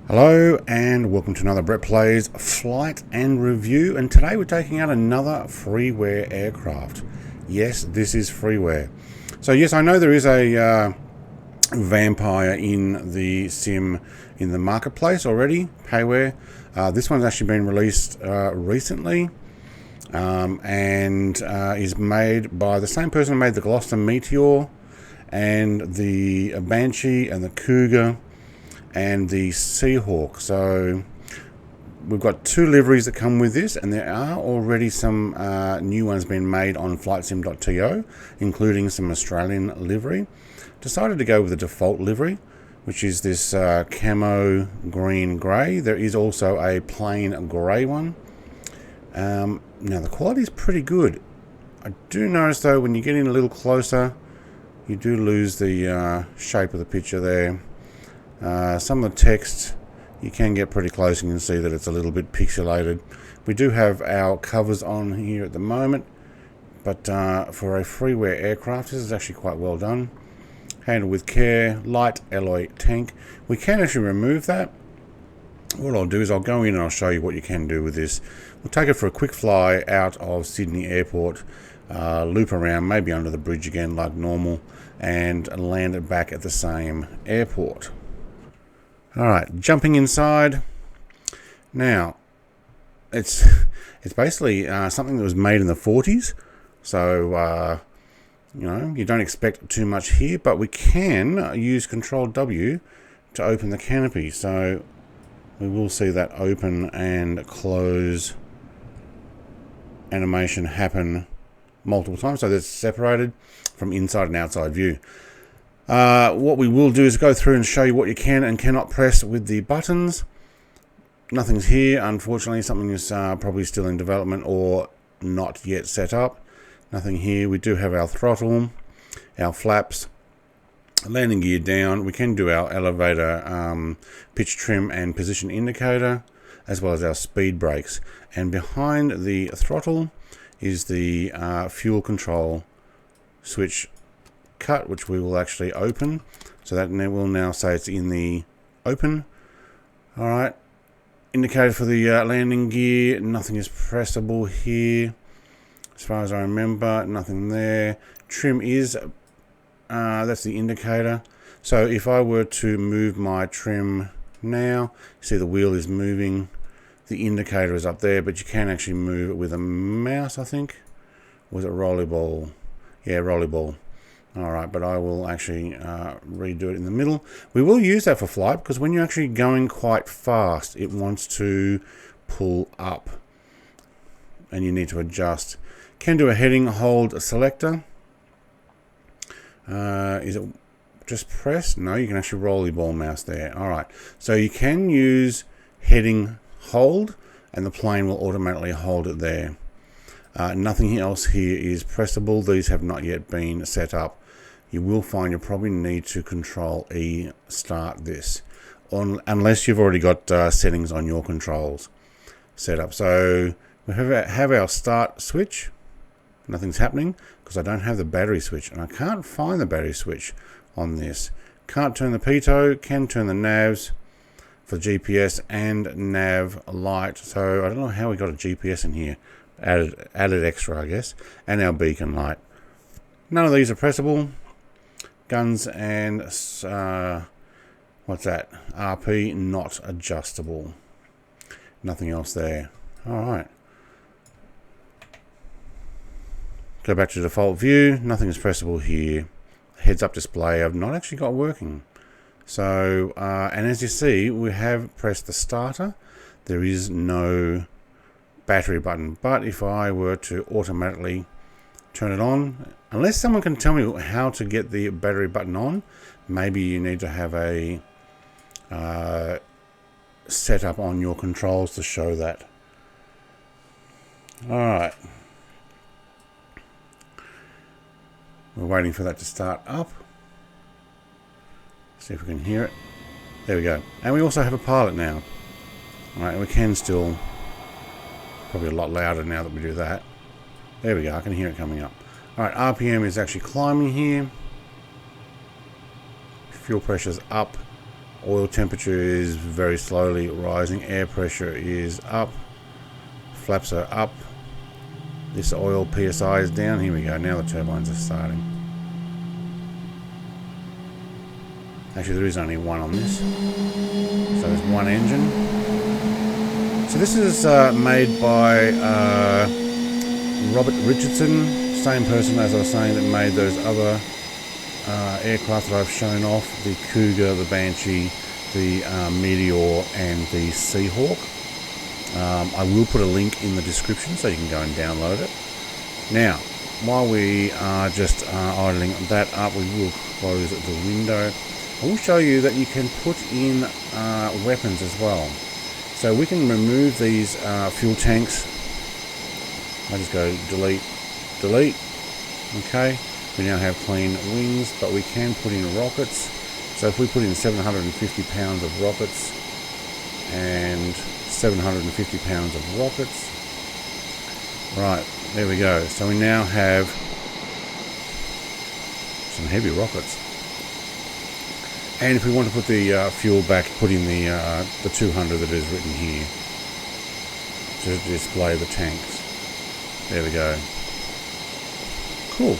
Hello and welcome to another Brett Plays Flight and Review, and today we're taking out another Freeware aircraft. Yes, this is Freeware. So yes, I know there is a Vampire in the sim in the marketplace already, payware. This one's actually been released recently and is made by the same person who made the Gloucester Meteor and the Banshee and the Cougar and the Seahawk. So we've got two liveries that come with this, and there are already some new ones being made on flightsim.to, including some Australian livery. Decided to go with the default livery, which is this camo green grey. There is also a plain grey one. Now the quality is pretty good. I do notice though, when you get in a little closer, you do lose the shape of the picture there. Some of the text, you can get pretty close and you can see that it's a little bit pixelated. We do have our covers on here at the moment, but for a Freeware aircraft, this is actually quite well done. Handled with care, light alloy tank. We can actually remove that. What I'll do is I'll go in and I'll show you what you can do with this. We'll take it for a quick fly out of Sydney Airport, loop around, maybe under the bridge again like normal, and land it back at the same airport. Alright, jumping inside. Now, it's basically something that was made in the 40s, so you know, you don't expect too much here, but we can use Control W to open the canopy, so we will see that open and close animation happen multiple times, so that's separated from inside and outside view. What we will do is go through and show you what you can and cannot press with the buttons. Nothing's here, unfortunately. Something is probably still in development or not yet set up. Nothing here. We do have our throttle, our flaps, landing gear down. We can do our elevator pitch trim and position indicator, as well as our speed brakes. And behind the throttle is the fuel control switch cut, which we will actually open, so that will now say it's in the open. Alright, indicator for the landing gear, nothing is pressable here as far as I remember, nothing there. Trim is that's the indicator, so if I were to move my trim now, see the wheel is moving, the indicator is up there, but you can actually move it with a mouse, I think. Was it rollerball? Yeah, rollerball. Alright, but I will actually redo it in the middle. We will use that for flight, because when you're actually going quite fast, it wants to pull up and you need to adjust. Can do a heading hold selector. Is it just press? No, you can actually rollerball mouse there. Alright, so you can use heading hold and the plane will automatically hold it there. Nothing else here is pressable. These have not yet been set up. You will find you probably need to Control E start this, unless you've already got settings on your controls set up. So we have our start switch. Nothing's happening because I don't have the battery switch, and I can't find the battery switch on this. Can't turn the pitot, can turn the navs for GPS and nav light. So I don't know how we got a GPS in here. Added extra, I guess, and our beacon light. None of these are pressable. Guns and what's that? RP not adjustable. Nothing else there. All right. Go back to default view. Nothing is pressable here. Heads-up display I've not actually got working. So and as you see, we have pressed the starter. There is no battery button, but if I were to automatically turn it on, unless someone can tell me how to get the battery button on, maybe you need to have a setup on your controls to show that. Alright, we're waiting for that to start up. See if we can hear it. There we go. And we also have a pilot now. Alright, we can still, probably a lot louder now that we do that. There we go, I can hear it coming up. Alright, RPM is actually climbing here. Fuel pressure's up. Oil temperature is very slowly rising. Air pressure is up. Flaps are up. This oil PSI is down. Here we go. Now the turbines are starting. Actually, there is only one on this. So there's one engine. So this is made by Robert Richardson. Same person, as I was saying, that made those other aircraft that I've shown off. The Cougar, the Banshee, the Meteor and the Seahawk. I will put a link in the description so you can go and download it. Now, while we are just idling that up, we will close the window. I will show you that you can put in weapons as well. So we can remove these fuel tanks. I just go delete, delete. Okay, we now have clean wings, but we can put in rockets. So if we put in 750 pounds of rockets and 750 pounds of rockets. Right, there we go. So we now have some heavy rockets. And if we want to put the fuel back, put in the 200 that is written here to display the tanks. There we go. Cool.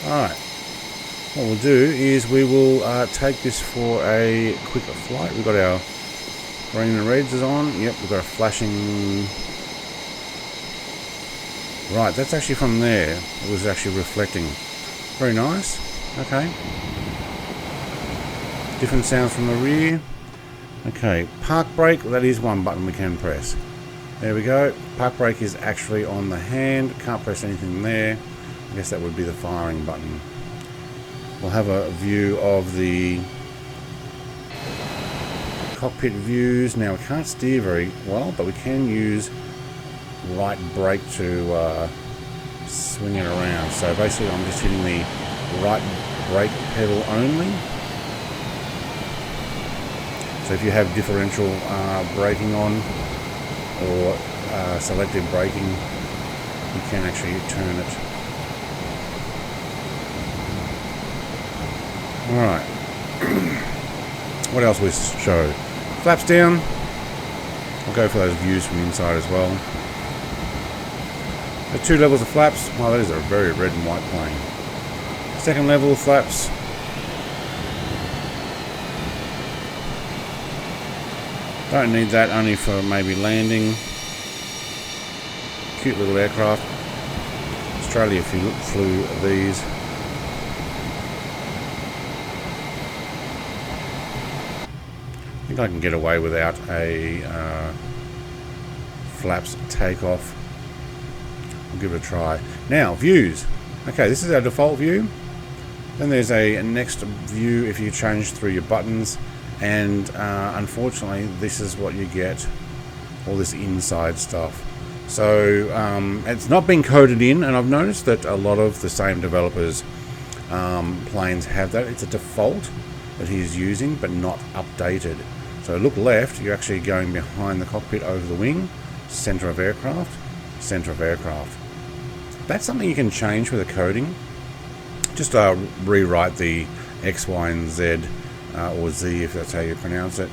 Alright. What we'll do is we will take this for a quick flight. We've got our green and reds on. Yep, we've got a flashing. Right, that's actually from there. It was actually reflecting. Very nice. Okay. Different sounds from the rear. Okay, park brake, that is one button we can press. There we go. Park brake is actually on the hand. Can't press anything there. I guess that would be the firing button. We'll have a view of the cockpit views. Now we can't steer very well, but we can use right brake to swing it around. So basically I'm just hitting the right brake pedal only. So if you have differential braking on or selective braking, you can actually turn it. Alright. What else we show? Flaps down. I'll go for those views from inside as well. The 2 levels of flaps. Oh, that is a very red and white plane. Second level of flaps. Don't need that, only for maybe landing. Cute little aircraft. Australia flew these. I think I can get away without a flaps takeoff. I'll give it a try. Now, views. Okay, this is our default view. Then there's a next view if you change through your buttons. And unfortunately this is what you get, all this inside stuff. So it's not been coded in, and I've noticed that a lot of the same developers planes have that. It's a default that he's using but not updated. So look left, you're actually going behind the cockpit over the wing, center of aircraft, center of aircraft. That's something you can change with the coding. Just rewrite the X, Y and Z or Z if that's how you pronounce it,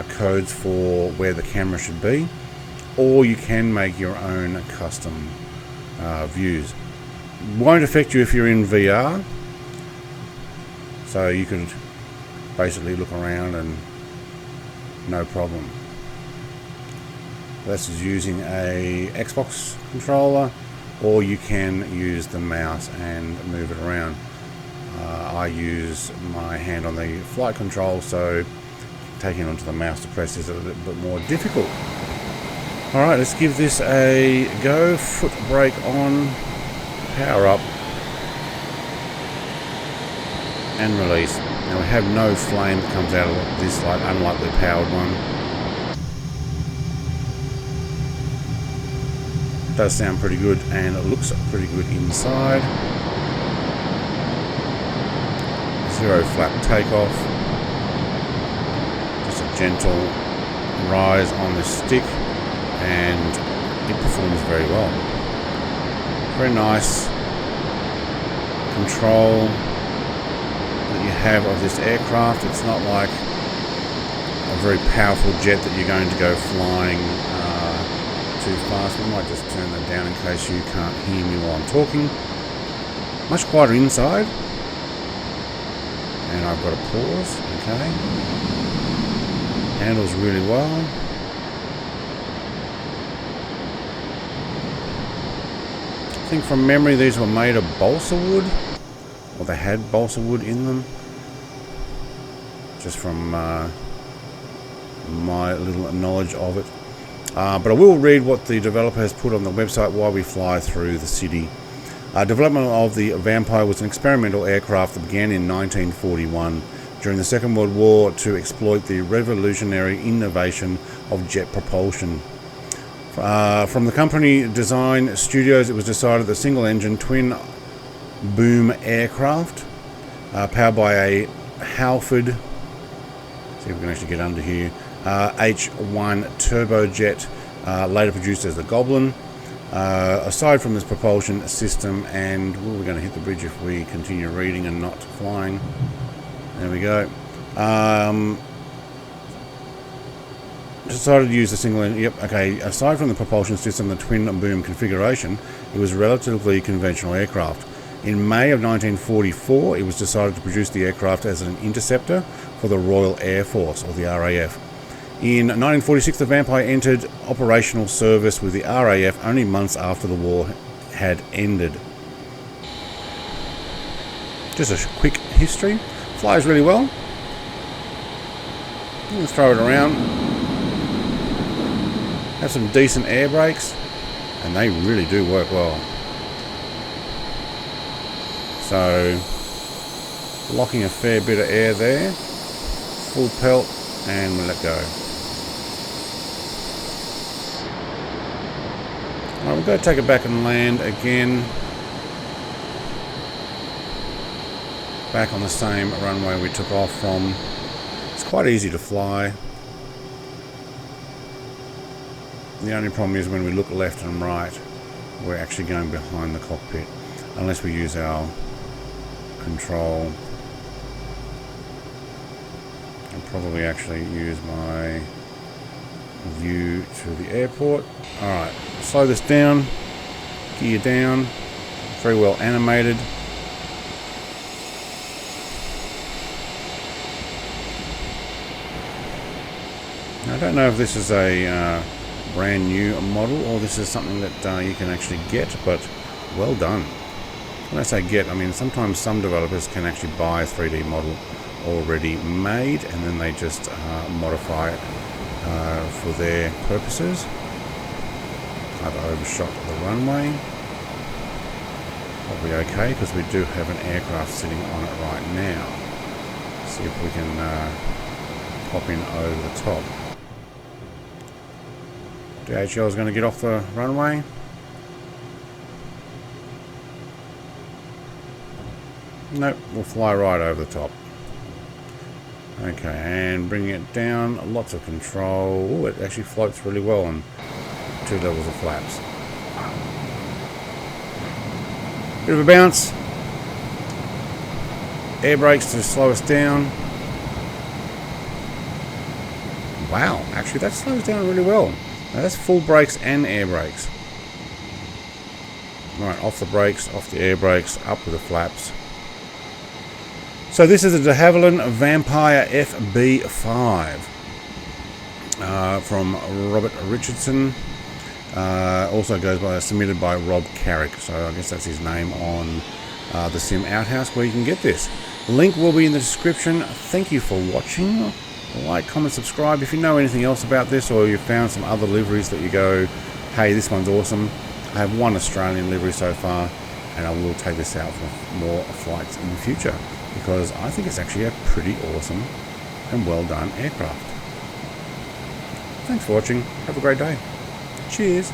codes for where the camera should be, or you can make your own custom views. Won't affect you if you're in VR, so you can basically look around and no problem. This is using a Xbox controller, or you can use the mouse and move it around. I use my hand on the flight control, so taking it onto the mouse to press is a little bit more difficult. Alright, let's give this a go. Foot brake on, power up, and release. Now we have no flame that comes out of this light, unlike the powered one. It does sound pretty good, and it looks pretty good inside. Zero flap takeoff. Just a gentle rise on the stick, and it performs very well. Very nice control that you have of this aircraft. It's not like a very powerful jet that you're going to go flying too fast. We might just turn that down in case you can't hear me while I'm talking. Much quieter inside. And I've got a pause. Okay. Handles really well. I think from memory these were made of balsa wood, or they had balsa wood in them, just from my little knowledge of it. But I will read what the developer has put on the website while we fly through the city. Development of the Vampire was an experimental aircraft that began in 1941 during the Second World War to exploit the revolutionary innovation of jet propulsion. From the company design studios, it was decided that single-engine twin-boom aircraft powered by a Halford, see if we can actually get under here, H1 turbojet, later produced as the Goblin. Aside from this propulsion system, and we're going to hit the bridge if we continue reading and not flying. There we go. Decided to use a single engine. Yep, okay. Aside from the propulsion system, the twin boom configuration, it was a relatively conventional aircraft. In May of 1944, it was decided to produce the aircraft as an interceptor for the Royal Air Force, or the RAF. In 1946, the Vampire entered operational service with the RAF only months after the war had ended. Just a quick history. Flies really well. Let's throw it around. Have some decent air brakes, and they really do work well. So, locking a fair bit of air there. Full pelt, and we'll let go. Alright, we'll go take it back and land again. Back on the same runway we took off from. It's quite easy to fly. The only problem is when we look left and right, we're actually going behind the cockpit. Unless we use our control. I'll probably actually use my view to the airport. Alright, slow this down, gear down, very well animated. I don't know if this is a brand new model or this is something that you can actually get, but well done. When I say get, I mean sometimes some developers can actually buy a 3D model already made and then they just modify it for their purposes. I've overshot the runway. Probably okay because we do have an aircraft sitting on it right now. See if we can pop in over the top. DHL is going to get off the runway. Nope, we'll fly right over the top. Okay, and bringing it down, lots of control. Ooh, it actually floats really well on 2 levels of flaps. Bit of a bounce. Air brakes to slow us down. Wow, actually that slows down really well. Now that's full brakes and air brakes. Right, off the brakes, off the air brakes, up with the flaps. So this is a DeHavilland Vampire FB5 from Robert Richardson. Also goes by, submitted by Rob Carrick. So I guess that's his name on the Sim Outhouse where you can get this. Link will be in the description. Thank you for watching. Like, comment, subscribe. If you know anything else about this or you've found some other liveries that you go, hey, this one's awesome. I have one Australian livery so far and I will take this out for more flights in the future because I think it's actually a pretty awesome and well done aircraft. Thanks for watching. Have a great day. Cheers.